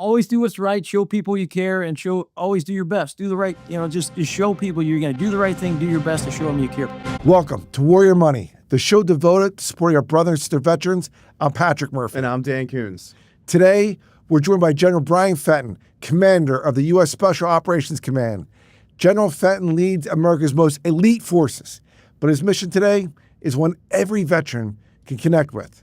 always do what's right, show people you care, and always do your best. Do the right, just show people you're going to do the right thing, do your best to show them you care. Welcome to Warrior Money, the show devoted to supporting our brother and sister veterans. I'm Patrick Murphy. And I'm Dan Coons. Today, we're joined by General Bryan Fenton, commander of the U.S. Special Operations Command. General Fenton leads America's most elite forces, but his mission today is one every veteran can connect with,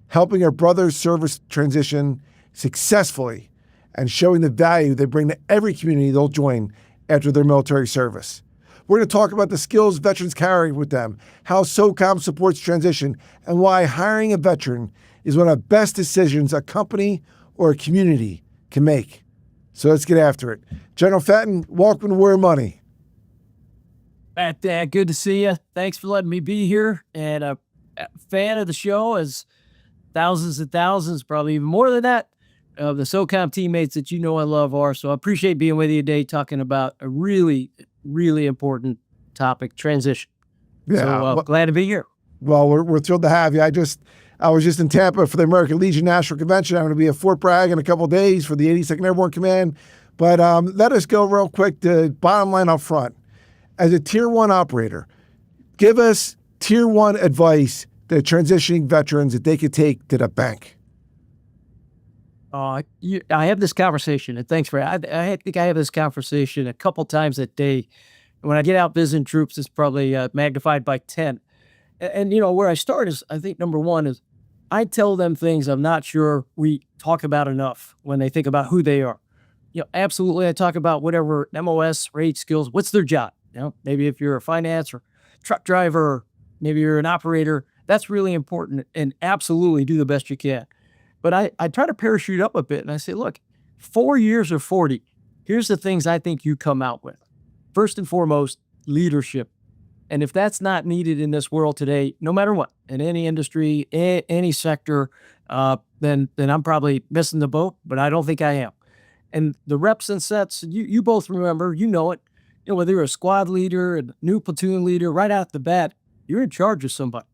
helping our brothers' service transition successfully and showing the value they bring to every community they'll join after their military service. We're going to talk about the skills veterans carry with them, how SOCOM supports transition, and why hiring a veteran is one of the best decisions a company or a community can make. So let's get after it. General Fenton, welcome to Warrior Money. Matt, good to see you. Thanks for letting me be here. And a fan of the show, as thousands and thousands, probably even more than that, of the SOCOM teammates that you know and love are. So I appreciate being with you today talking about a really, really important topic, transition. Yeah, so glad to be here. Well, we're thrilled to have you. I was just in Tampa for the American Legion National Convention. I'm going to be at Fort Bragg in a couple of days for the 82nd Airborne Command. But let us go real quick to bottom line up front. As a Tier 1 operator, give us Tier 1 advice to transitioning veterans that they could take to the bank. I have this conversation, and thanks for it. I think I have this conversation a couple times a day. When I get out visiting troops, it's probably magnified by 10. And where I start is, I think, number one is I tell them things I'm not sure we talk about enough when they think about who they are. Absolutely, I talk about whatever MOS, rate, skills, what's their job? Maybe if you're a finance or truck driver, or maybe you're an operator, that's really important, and absolutely do the best you can. But I try to parachute up a bit, and I say, look, 4 years or 40, here's the things I think you come out with. First and foremost, leadership. And if that's not needed in this world today, no matter what, in any industry, any sector, then I'm probably missing the boat, but I don't think I am. And the reps and sets, you both remember, you know it, whether you're a squad leader, a new platoon leader, right out the bat, you're in charge of somebody.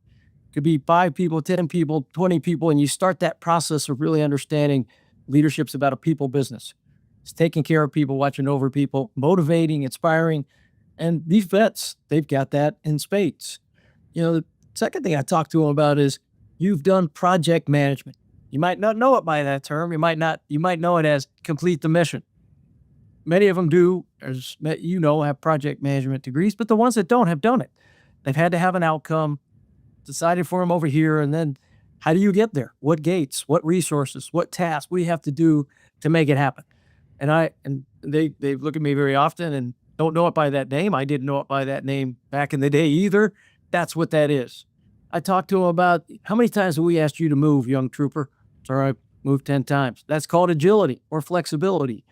Could be 5 people, 10 people, 20 people, and you start that process of really understanding leadership's about a people business. It's taking care of people, watching over people, motivating, inspiring. And these vets, they've got that in spades. The second thing I talk to them about is you've done project management. You might not know it by that term. You might know it as complete the mission. Many of them do, as have project management degrees, but the ones that don't have done it. They've had to have an outcome decided for them over here, and then how do you get there? What gates? What resources? What tasks? What do you have to do to make it happen? And they look at me very often and don't know it by that name. I didn't know it by that name back in the day either. That's what that is. I talked to them about how many times have we asked you to move, young trooper? Sorry, I moved 10 times. That's called agility or flexibility.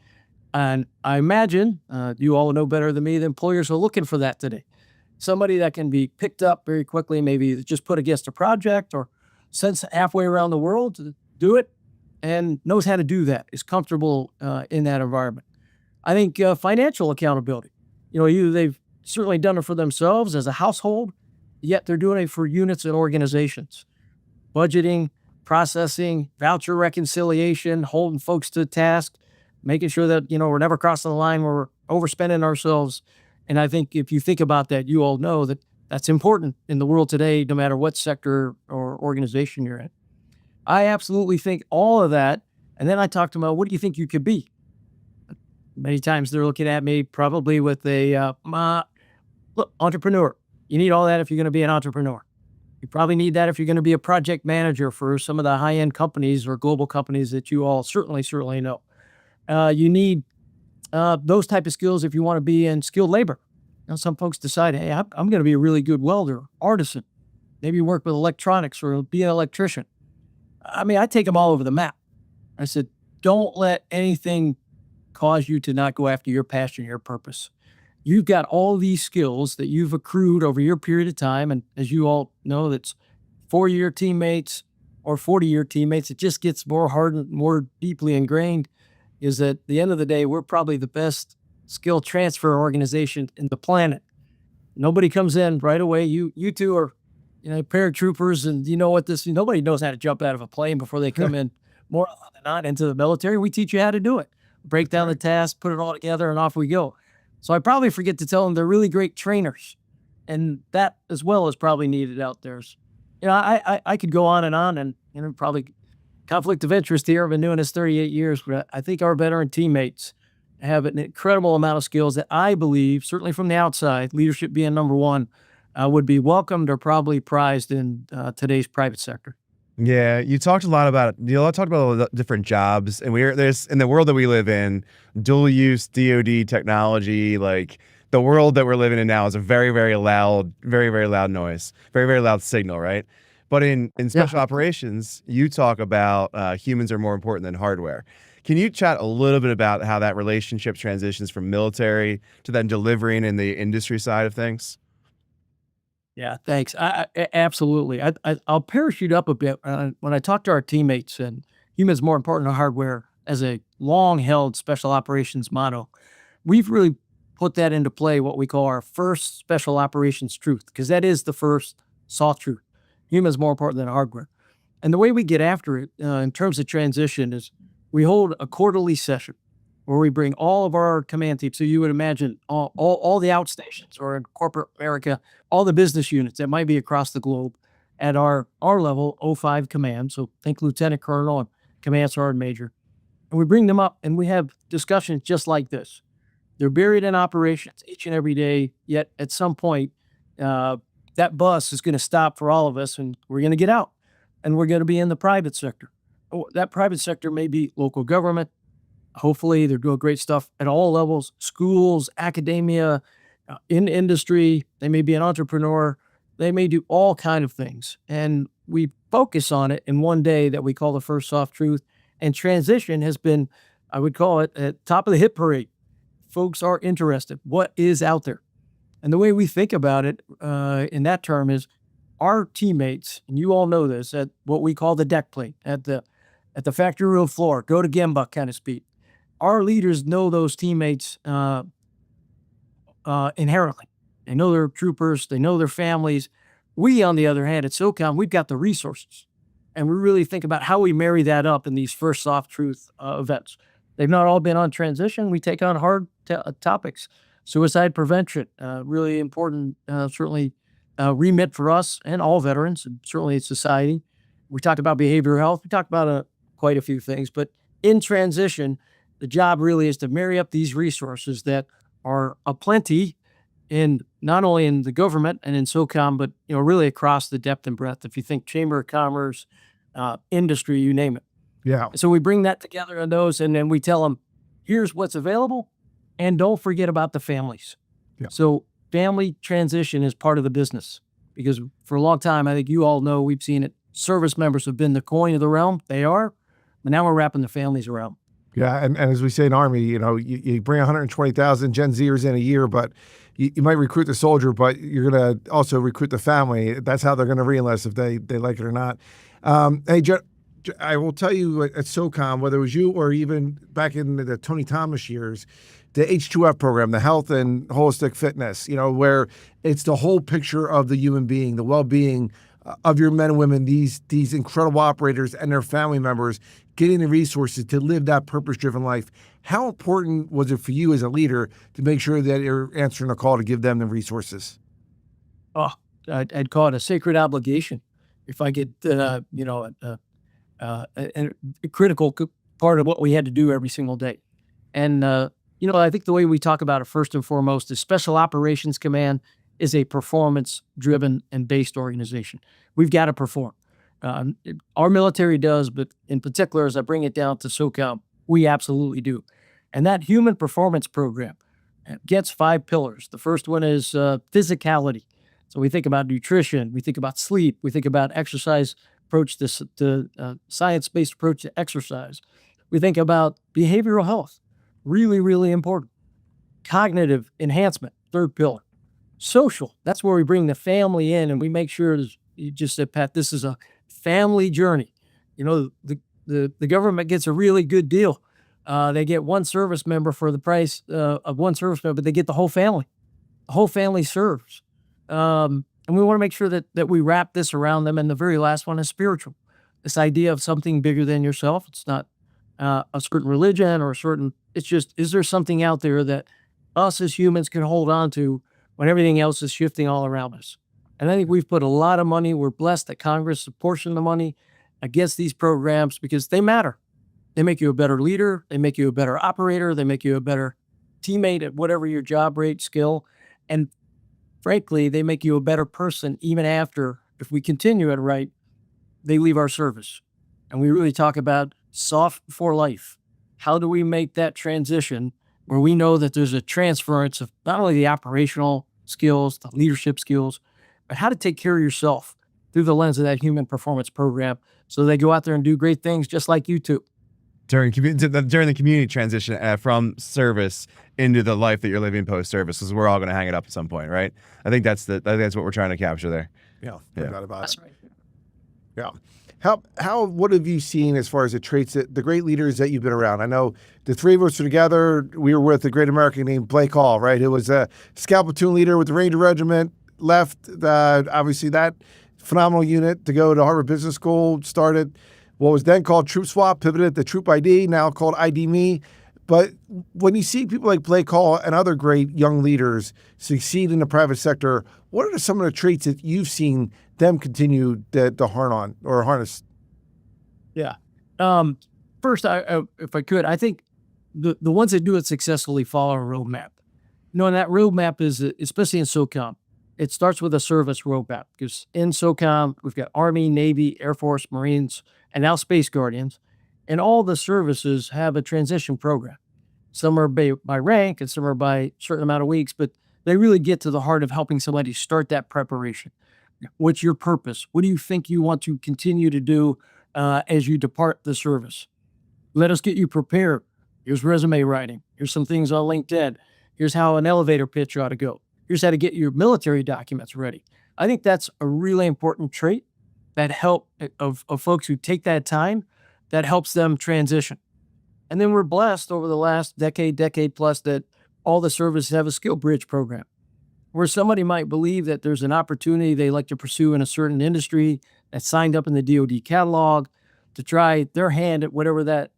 And I imagine, you all know better than me, the employers are looking for that today. Somebody that can be picked up very quickly, maybe just put against a project or sent halfway around the world to do it and knows how to do that, is comfortable in that environment. I think financial accountability. They've certainly done it for themselves as a household, yet they're doing it for units and organizations. Budgeting, processing, voucher reconciliation, holding folks to task, making sure that, we're never crossing the line where we're overspending ourselves. And I think if you think about that, you all know that that's important in the world today, no matter what sector or organization you're in. I absolutely think all of that. And then I talk to them about, what do you think you could be? Many times they're looking at me probably with a, look, entrepreneur. You need all that if you're going to be an entrepreneur. You probably need that if you're going to be a project manager for some of the high-end companies or global companies that you all certainly know. You need those type of skills if you want to be in skilled labor. Some folks decide, hey, I'm going to be a really good welder, artisan. Maybe work with electronics or be an electrician. I take them all over the map. I said, don't let anything cause you to not go after your passion, your purpose. You've got all these skills that you've accrued over your period of time. And as you all know, that's 4-year teammates or 40-year teammates. It just gets more hardened, more deeply ingrained, is that at the end of the day, we're probably the best skill transfer organization in the planet. Nobody comes in right away. You two are, paratroopers, and nobody knows how to jump out of a plane before they come in more often than not into the military. We teach you how to do it. Break down the task, put it all together, and off we go. So I probably forget to tell them they're really great trainers. And that as well is probably needed out there. I could go on, and probably conflict of interest here. I've been doing this 38 years, but I think our veteran teammates have an incredible amount of skills that I believe, certainly from the outside, leadership being number one, would be welcomed or probably prized in today's private sector. Yeah, you talked a lot about all the different jobs, and there's in the world that we live in, dual use DoD technology, like the world that we're living in now is a very, very loud noise, very, very loud signal, right? But in special operations, you talk about humans are more important than hardware. Can you chat a little bit about how that relationship transitions from military to then delivering in the industry side of things? Yeah, thanks. Absolutely. I'll parachute up a bit. When I talk to our teammates, and humans more important than hardware as a long-held special operations motto, we've really put that into play, what we call our first special operations truth, because that is the first soft truth. Humans more important than hardware. And the way we get after it in terms of transition is we hold a quarterly session where we bring all of our command teams. So you would imagine all the outstations, or in corporate America, all the business units that might be across the globe at our level, 05 command. So think lieutenant colonel and command sergeant major. And we bring them up and we have discussions just like this. They're buried in operations each and every day, yet at some point, that bus is going to stop for all of us, and we're going to get out, and we're going to be in the private sector. That private sector may be local government. Hopefully, they're doing great stuff at all levels, schools, academia, in industry. They may be an entrepreneur. They may do all kind of things. And we focus on it in one day that we call the first soft truth. And transition has been, I would call it, at top of the hit parade. Folks are interested. What is out there? And the way we think about it in that term is our teammates, and you all know this, at what we call the deck plate, at the factory room floor, go to Gemba kind of speed. Our leaders know those teammates inherently. They know their troopers. They know their families. We, on the other hand, at SOCOM, we've got the resources. And we really think about how we marry that up in these first soft truth events. They've not all been on transition. We take on hard topics. Suicide prevention, really important, certainly remit for us and all veterans, and certainly society. We talked about behavioral health. We talked about quite a few things. But in transition, the job really is to marry up these resources that are aplenty in not only in the government and in SOCOM, but really across the depth and breadth. If you think Chamber of Commerce, industry, you name it. Yeah. So we bring that together in those, and then we tell them, here's what's available, and don't forget about the families. Yeah. So family transition is part of the business, because for a long time, I think you all know, we've seen it. Service members have been the coin of the realm. They are, but now we're wrapping the families around. Yeah, and as we say in Army, you bring 120,000 Gen Zers in a year, but you might recruit the soldier, but you're going to also recruit the family. That's how they're going to reenlist, if they like it or not. Hey, I will tell you at SOCOM, whether it was you or even back in the Tony Thomas years, the H2F program, the health and holistic fitness, where it's the whole picture of the human being, the well-being of your men and women, these incredible operators and their family members, getting the resources to live that purpose-driven life. How important was it for you as a leader to make sure that you're answering a call to give them the resources? Oh, I'd call it a sacred obligation. If I get, a critical part of what we had to do every single day. And, I think the way we talk about it first and foremost is Special Operations Command is a performance-driven and based organization. We've got to perform. Our military does, but in particular, as I bring it down to SOCOM, we absolutely do. And that human performance program gets 5 pillars. The first one is physicality. So we think about nutrition, we think about sleep, we think about exercise approach to science-based approach to exercise. We think about behavioral health, really, really important. Cognitive enhancement, third pillar. Social, that's where we bring the family in, and we make sure, you just said, Pat, this is a family journey. The government gets a really good deal. They get one service member for the price of one service member, but they get the whole family. The whole family serves. And we want to make sure that we wrap this around them. And the very last one is spiritual. this idea of something bigger than yourself. It's not a certain religion or a certain, it's just, is there something out there that us as humans can hold on to when everything else is shifting all around us? And I think we've put a lot of money, we're blessed that Congress apportioned the money against these programs because they matter. They make you a better leader, they make you a better operator, they make you a better teammate at whatever your job rate, skill, and frankly, they make you a better person even after, if we continue it right, they leave our service. And we really talk about soft for life. How do we make that transition where we know that there's a transference of not only the operational skills, the leadership skills, but how to take care of yourself through the lens of that human performance program so they go out there and do great things just like you two. During the community transition from service into the life that you're living post-service, because we're all going to hang it up at some point, right? I think that's what we're trying to capture there. Yeah, no doubt about it. That's right. Yeah. What have you seen as far as the traits that the great leaders that you've been around? I know the three of us are together. We were with a great American named Blake Hall, right? Who was a scout platoon leader with the Ranger Regiment, left obviously that phenomenal unit to go to Harvard Business School, started what was then called Troop Swap, pivoted to Troop ID, now called ID Me. But when you see people like Blake Hall and other great young leaders succeed in the private sector, what are some of the traits that you've seen them continue to harness? Yeah. First, if I could, I think the ones that do it successfully follow a roadmap. And that roadmap is, especially in SOCOM, it starts with a service roadmap because in SOCOM, we've got Army, Navy, Air Force, Marines, and now Space Guardians. And all the services have a transition program. Some are by rank and some are by a certain amount of weeks, but they really get to the heart of helping somebody start that preparation. What's your purpose? What do you think you want to continue to do as you depart the service? Let us get you prepared. Here's resume writing. Here's some things on LinkedIn. Here's how an elevator pitch ought to go. Here's how to get your military documents ready. I think that's a really important trait that of folks who take that time, that helps them transition. And then we're blessed over the last decade plus, that all the services have a SkillBridge program where somebody might believe that there's an opportunity they like to pursue in a certain industry that's signed up in the DoD catalog to try their hand at whatever that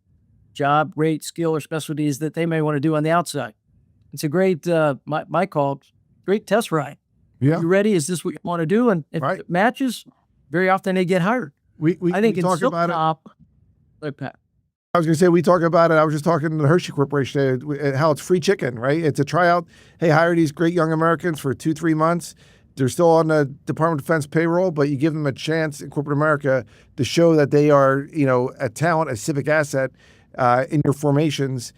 job, rate, skill, or specialty is that they may want to do on the outside. It's a great, my call, great test ride. Yeah. You ready? Is this what you want to do? And if it matches, very often they get hired. I think we talk about it. Like Pat. I was going to say, we talk about it. I was just talking to the Hershey Corporation, how it's free chicken, right? It's a tryout. Hey, hire these great young Americans for 2-3 months. They're still on the Department of Defense payroll, but you give them a chance in corporate America to show that they are, a talent, a civic asset in your formations,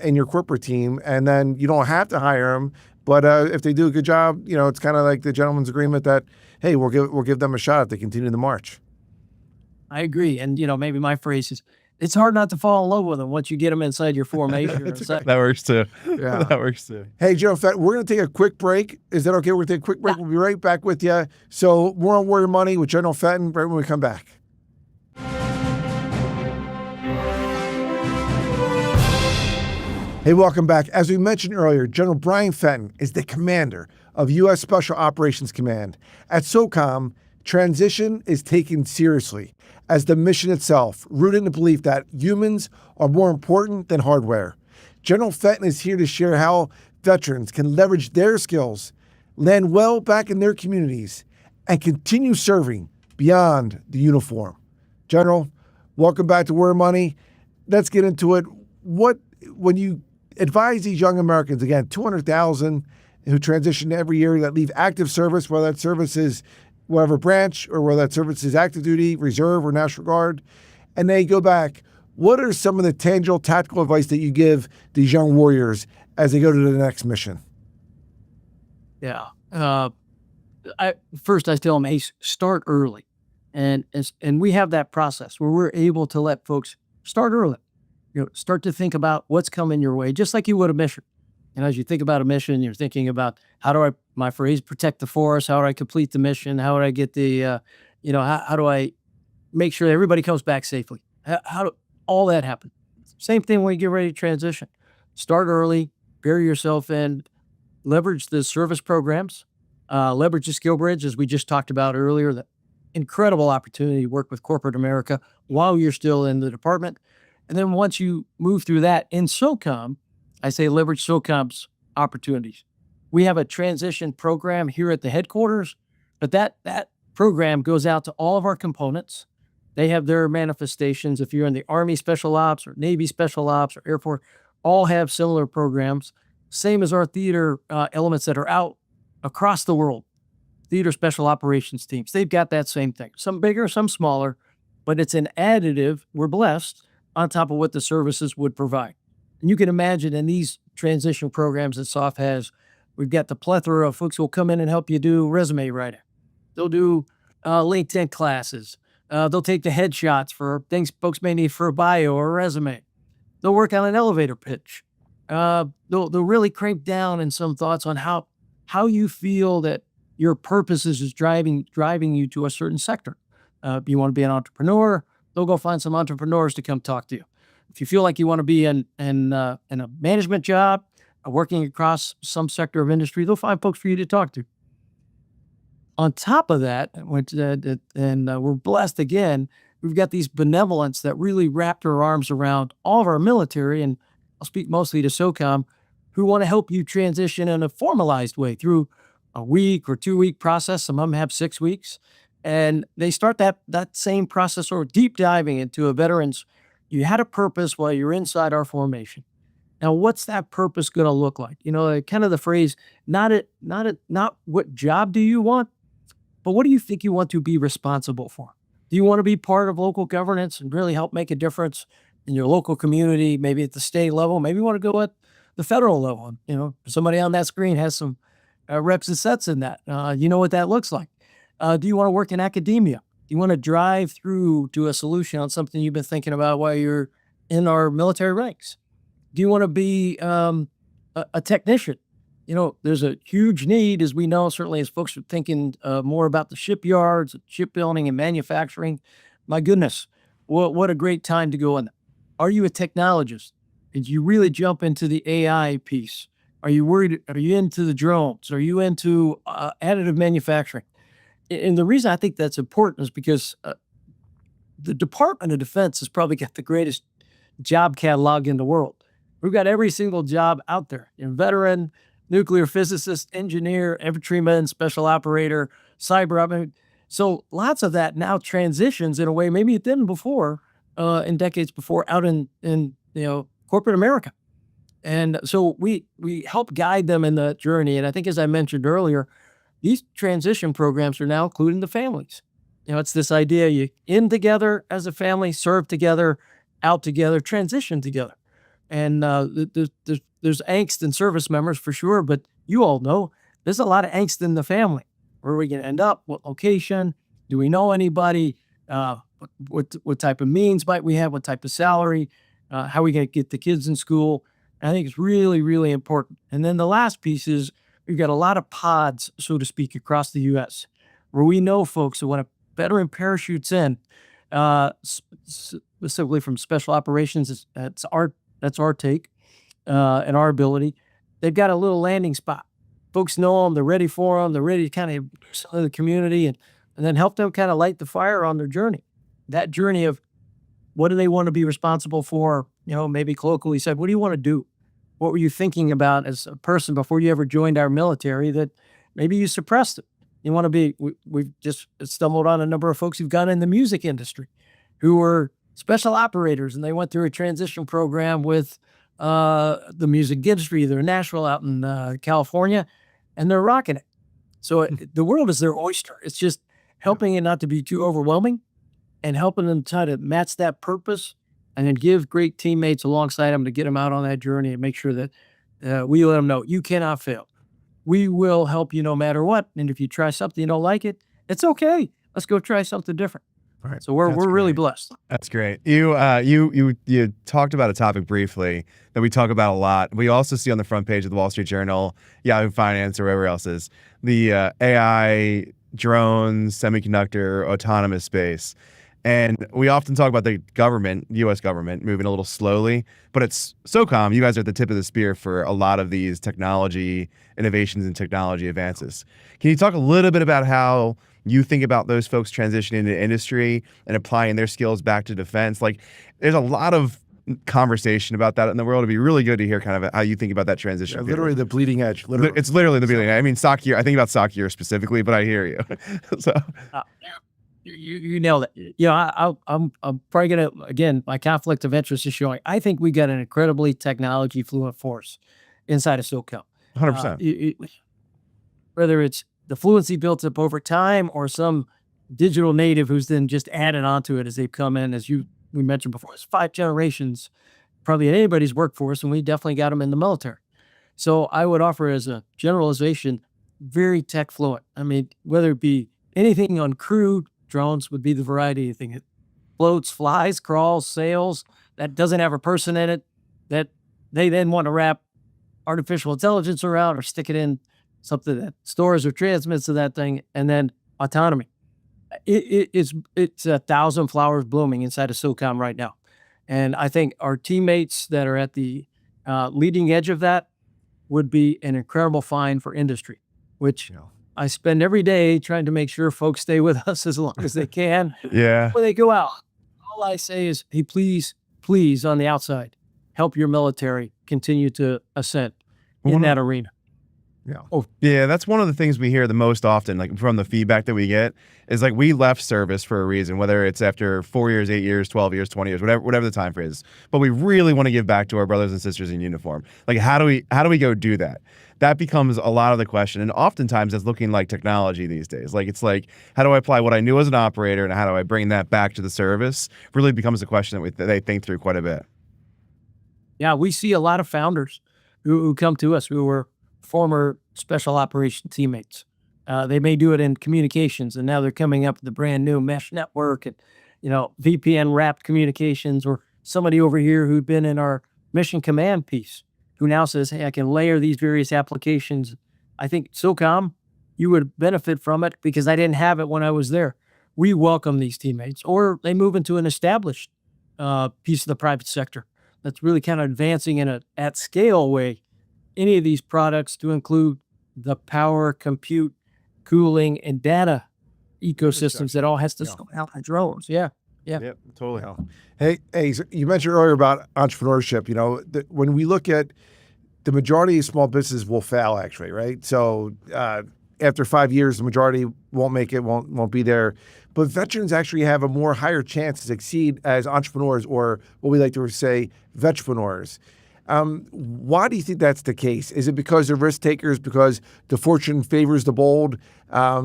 in your corporate team. And then you don't have to hire them. But if they do a good job, it's kind of like the gentleman's agreement that, hey, we'll give them a shot if they continue the march. I agree. And, maybe my phrase is, it's hard not to fall in love with them once you get them inside your formation. That works too. Yeah. That works too. Hey, General Fenton, we're going to take a quick break. Is that okay? We're going to take a quick break. We'll be right back with you. So more on Warrior Money with General Fenton right when we come back. Hey, welcome back. As we mentioned earlier, General Bryan Fenton is the commander of U.S. Special Operations Command. At SOCOM, transition is taken seriously as the mission itself, rooted in the belief that humans are more important than hardware. General Fenton is here to share how veterans can leverage their skills, land well back in their communities, and continue serving beyond the uniform. General, welcome back to Warrior Money. Let's get into it. When you advise these young Americans, again, 200,000 who transition every year that leave active service, whether that service is whatever branch or whether that service is active duty, reserve, or National Guard, and they go back, what are some of the tangible tactical advice that you give these young warriors as they go to the next mission? Yeah. First, I tell them, hey, start early. And we have that process where we're able to let folks start early. Start to think about what's coming your way, just like you would a mission. And as you think about a mission, you're thinking about how do my phrase, protect the forest? How do I complete the mission? How do I get the, how do I make sure everybody comes back safely? How do all that happen? Same thing when you get ready to transition. Start early, bury yourself in, leverage the service programs, leverage the SkillBridge, as we just talked about earlier, that incredible opportunity to work with corporate America while you're still in the department. And then once you move through that in SOCOM, I say leverage SOCOM's opportunities. We have a transition program here at the headquarters, but that program goes out to all of our components. They have their manifestations. If you're in the Army Special Ops or Navy Special Ops or Air Force, all have similar programs. Same as our theater elements that are out across the world. Theater Special Operations teams, they've got that same thing. Some bigger, some smaller, but it's an additive, we're blessed, on top of what the services would provide. And you can imagine in these transition programs that SOF has, we've got the plethora of folks who will come in and help you do resume writing. They'll do LinkedIn classes. They'll take the headshots for things folks may need for a bio or a resume. They'll work on an elevator pitch. They'll really crank down in some thoughts on how you feel that your purpose is driving you to a certain sector. If you want to be an entrepreneur, they'll go find some entrepreneurs to come talk to you. If you feel like you want to be in a management job, working across some sector of industry, they'll find folks for you to talk to. On top of that, we're blessed again, we've got these benevolents that really wrap their arms around all of our military, and I'll speak mostly to SOCOM, who want to help you transition in a formalized way through a week or 2 week process. Some of them have 6 weeks. And they start that same process or deep diving into a veteran's, you had a purpose while you're inside our formation. Now, what's that purpose going to look like? You know, kind of the phrase, not what job do you want, but what do you think you want to be responsible for? Do you want to be part of local governance and really help make a difference in your local community, maybe at the state level? Maybe you want to go at the federal level. You know, somebody on that screen has some reps and sets in that. You know what that looks like. Do you want to work in academia? Do you want to drive through to a solution on something you've been thinking about while you're in our military ranks? Do you want to be a technician? You know, there's a huge need, as we know, certainly as folks are thinking more about the shipyards, shipbuilding, and manufacturing. My goodness, what a great time to go in. Are you a technologist? Did you really jump into the AI piece? Are you worried? Are you into the drones? Are you into additive manufacturing? And the reason I think that's important is because the Department of Defense has probably got the greatest job catalog in the world. We've got every single job out there. Veteran, nuclear physicist, engineer, infantryman, special operator, cyber. So lots of that now transitions in a way maybe it didn't before, in decades before, out in corporate America. And so we help guide them in that journey. And I think, as I mentioned earlier, these transition programs are now including the families. You know, it's this idea you in together as a family, serve together, out together, transition together. And there's angst in service members for sure, but you all know there's a lot of angst in the family. Where are we going to end up? What location? Do we know anybody? What type of means might we have? What type of salary? How are we going to get the kids in school? I think it's really, really important. And then the last piece is we've got a lot of pods, so to speak, across the U.S. where we know folks who want to veteran parachutes in, specifically from special operations. That's our take and our ability. They've got a little landing spot. Folks know them. They're ready for them. They're ready to kind of sell the community and then help them kind of light the fire on their journey. That journey of what do they want to be responsible for? You know, maybe colloquially said, what do you want to do? What were you thinking about as a person before you ever joined our military that maybe you suppressed it? You want to be, we've just stumbled on a number of folks who've gone in the music industry who were special operators, and they went through a transition program with the music industry. They're in Nashville out in California, and they're rocking it. So the world is their oyster. It's just helping it not to be too overwhelming and helping them try to match that purpose and then give great teammates alongside them to get them out on that journey and make sure that we let them know you cannot fail. We will help you no matter what. And if you try something you don't like it, it's okay. Let's go try something different. All right. So we're really blessed. That's great. You talked about a topic briefly that we talk about a lot. We also see on the front page of the Wall Street Journal, Yahoo Finance, or wherever else is the AI, drones, semiconductor, autonomous space. And we often talk about the government, U.S. government, moving a little slowly, but it's SOCOM. You guys are at the tip of the spear for a lot of these technology innovations and technology advances. Can you talk a little bit about how you think about those folks transitioning into industry and applying their skills back to defense? Like, there's a lot of conversation about that in the world. It'd be really good to hear kind of how you think about that transition. Literally the bleeding edge. It's literally the bleeding edge. I mean, SOC year. I think about SOC year specifically, but I hear you. So. You nailed it. You know, I'm probably gonna, again, my conflict of interest is showing. I think we got an incredibly technology fluent force inside of SOCOM. 100%. Whether it's the fluency built up over time or some digital native who's then just added onto it as they've come in, we mentioned before, it's 5 generations probably in anybody's workforce, and we definitely got them in the military. So I would offer as a generalization, very tech fluent. I mean, whether it be anything uncrewed, drones would be the variety of thing. It floats, flies, crawls, sails, that doesn't have a person in it, that they then want to wrap artificial intelligence around or stick it in something that stores or transmits to that thing, and then autonomy. It's 1,000 flowers blooming inside of SOCOM right now. And I think our teammates that are at the leading edge of that would be an incredible find for industry, which I spend every day trying to make sure folks stay with us as long as they can. Yeah. When they go out, all I say is, hey, please, on the outside, help your military continue to ascend in that arena. Yeah. Oh, yeah. That's one of the things we hear the most often, like from the feedback that we get, is like we left service for a reason, whether it's after 4 years, 8 years, 12 years, 20 years, whatever the time frame is. But we really want to give back to our brothers and sisters in uniform. Like, how do we go do that? That becomes a lot of the question. And oftentimes it's looking like technology these days. Like, it's like, how do I apply what I knew as an operator and how do I bring that back to the that really becomes a question that they think through quite a bit. Yeah, we see a lot of founders who come to us who were former special operation teammates. They may do it in communications, and now they're coming up with the brand new mesh network and, VPN wrapped communications, or somebody over here who'd been in our mission command piece who now says, hey, I can layer these various applications. I think SOCOM, you would benefit from it because I didn't have it when I was there. We welcome these teammates, or they move into an established piece of the private sector that's really kind of advancing in a at scale way. Any of these products to include the power, compute, cooling, and data ecosystems that all has to go out on drones. Yeah. Yep, totally. Hey, so you mentioned earlier about entrepreneurship. When we look at the majority of small businesses will fail, actually, right? So after 5 years, the majority won't make it, won't be there. But veterans actually have a more higher chance to succeed as entrepreneurs, or what we like to say, vetrepreneurs. Why do you think that's the case? Is it because they're risk takers, because the fortune favors the bold? Why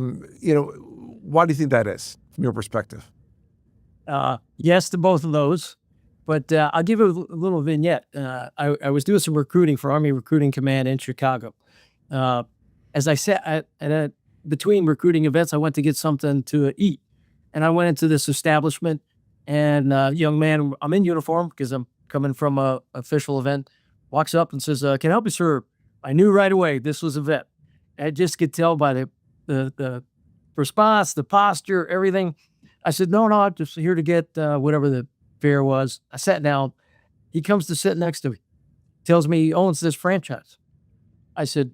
do you think that is from your perspective? Yes to both of those, but I'll give you a little vignette. I was doing some recruiting for Army Recruiting Command in Chicago. As I said, between recruiting events, I went to get something to eat, and I went into this establishment, and young man, I'm in uniform because I'm coming from a official event, walks up and says, can I help you, sir? I knew right away this was a vet. I just could tell by the response, the posture, everything. I said, no, I'm just here to get whatever the fare was. I sat down. He comes to sit next to me, tells me he owns this franchise. I said,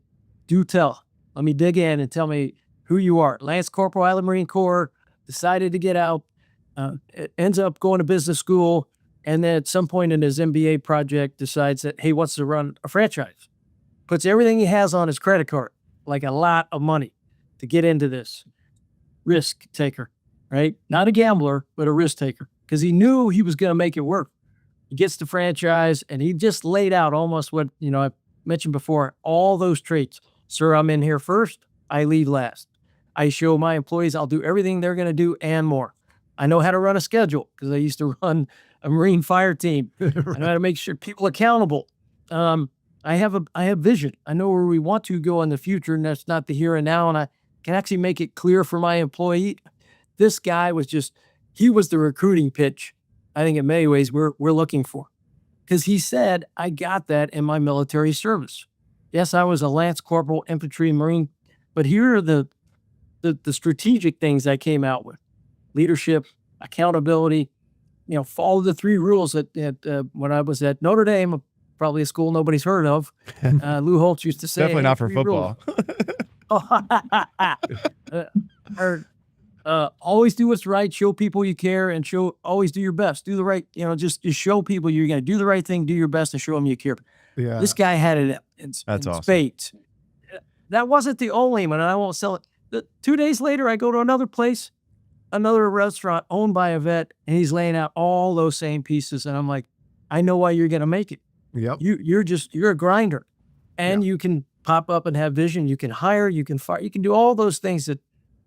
do tell. Let me dig in and tell me who you are. Lance Corporal, Island Marine Corps, decided to get out, ends up going to business school, and then at some point in his MBA project decides that he wants to run a franchise. Puts everything he has on his credit card, like a lot of money, to get into this. Risk taker, right? Not a gambler, but a risk taker, because he knew he was going to make it work. He gets the franchise, and he just laid out almost what, I mentioned before, all those traits. Sir, I'm in here first. I leave last. I show my employees I'll do everything they're going to do and more. I know how to run a schedule because I used to run a Marine fire team. I know how to make sure people are accountable. I have vision. I know where we want to go in the future, and that's not the here and now. And I can actually make it clear for my employee. This guy he was the recruiting pitch, I think in many ways we're looking for. Because he said, I got that in my military service. Yes, I was a Lance Corporal, Infantry, Marine, but here are the strategic things I came out with. Leadership, accountability. Follow the 3 rules that when I was at Notre Dame, probably a school nobody's heard of. Lou Holtz used to say, Definitely not for 3 football. Always do what's right, show people you care, and always do your best. Do the right, just show people you're going to do the right thing, do your best, and show them you care. Yeah. This guy had it in awesome. spades. That wasn't the only one, and I won't sell it. 2 days later, I go to another place, another restaurant owned by a vet, and he's laying out all those same pieces. And I'm like, I know why you're going to make it. Yep. You're a grinder, and you can pop up and have vision. You can hire, you can fire, you can do all those things that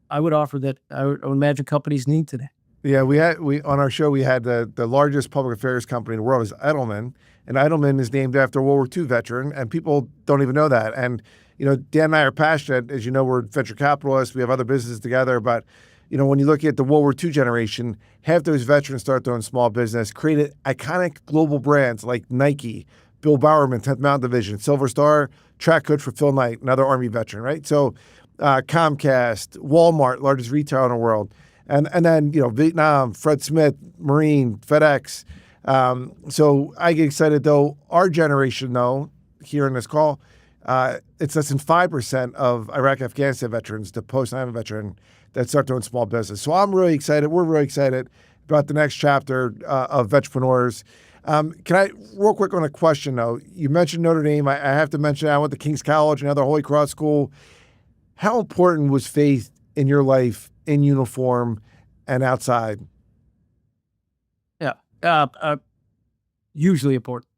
I would offer that I would imagine companies need today. Yeah, we on our show, we had the largest public affairs company in the world is Edelman, and Edelman is named after a World War II veteran, and people don't even know that. And, Dan and I are passionate. As you know, we're venture capitalists. We have other businesses together. But, when you look at the World War II generation, half those veterans start their own small business, created iconic global brands like Nike, Bill Bowerman, 10th Mountain Division, Silver Star, track coach for Phil Knight, another Army veteran, right? So Comcast, Walmart, largest retailer in the world. And then, Vietnam, Fred Smith, Marine, FedEx. So I get excited, though. Our generation, though, here in this call, it's less than 5% of Iraq, Afghanistan veterans, the post-9/11 veteran, that start their own small business. So I'm really excited. We're really excited about the next chapter of Vetrepreneurs. Can I, real quick on a question, though? You mentioned Notre Dame. I have to mention I went to King's College, another Holy Cross school. How important was faith in your life, in uniform and outside? Yeah, hugely important.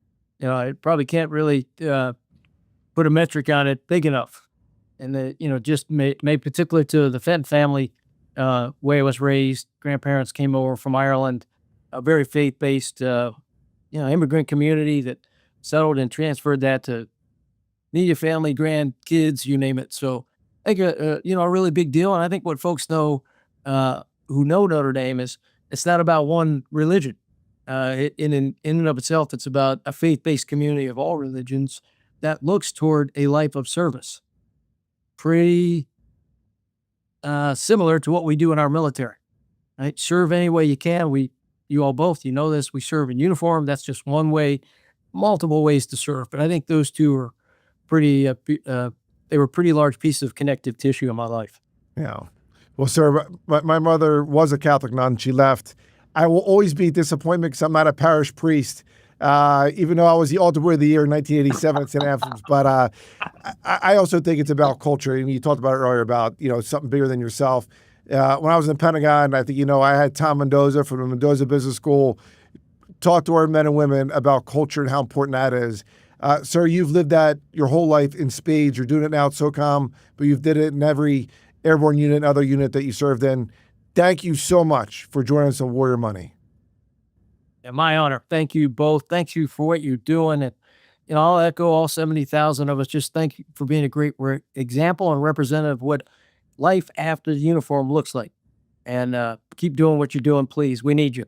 I probably can't really put a metric on it big enough. And just made particular to the Fenton family, way I was raised. Grandparents came over from Ireland, a very faith-based, immigrant community that settled and transferred that to immediate family, grandkids, you name it. So I think a really big deal. And I think what folks know who know Notre Dame is it's not about one religion. In and of itself, it's about a faith-based community of all religions that looks toward a life of service. Pretty similar to what we do in our military, right? Serve any way you can. You all both, know this, we serve in uniform. That's just one way, multiple ways to serve. But I think those two are pretty, they were pretty large pieces of connective tissue in my life. Yeah. Well, sir, my mother was a Catholic nun. She left. I will always be disappointed because I'm not a parish priest. Even though I was the altar boy of the year in 1987 at St. Anthony's. But I also think it's about culture. And you talked about it earlier about, something bigger than yourself. When I was in the Pentagon, I think, I had Tom Mendoza from the Mendoza Business School talk to our men and women about culture and how important that is. Sir, you've lived that your whole life in spades. You're doing it now at SOCOM, but you've did it in every airborne unit and other unit that you served in. Thank you so much for joining us on Warrior Money. Yeah, my honor. Thank you both. Thank you for what you're doing. And, I'll echo all 70,000 of us. Just thank you for being a great example and representative of what life after the uniform looks like. And keep doing what you're doing, please. We need you.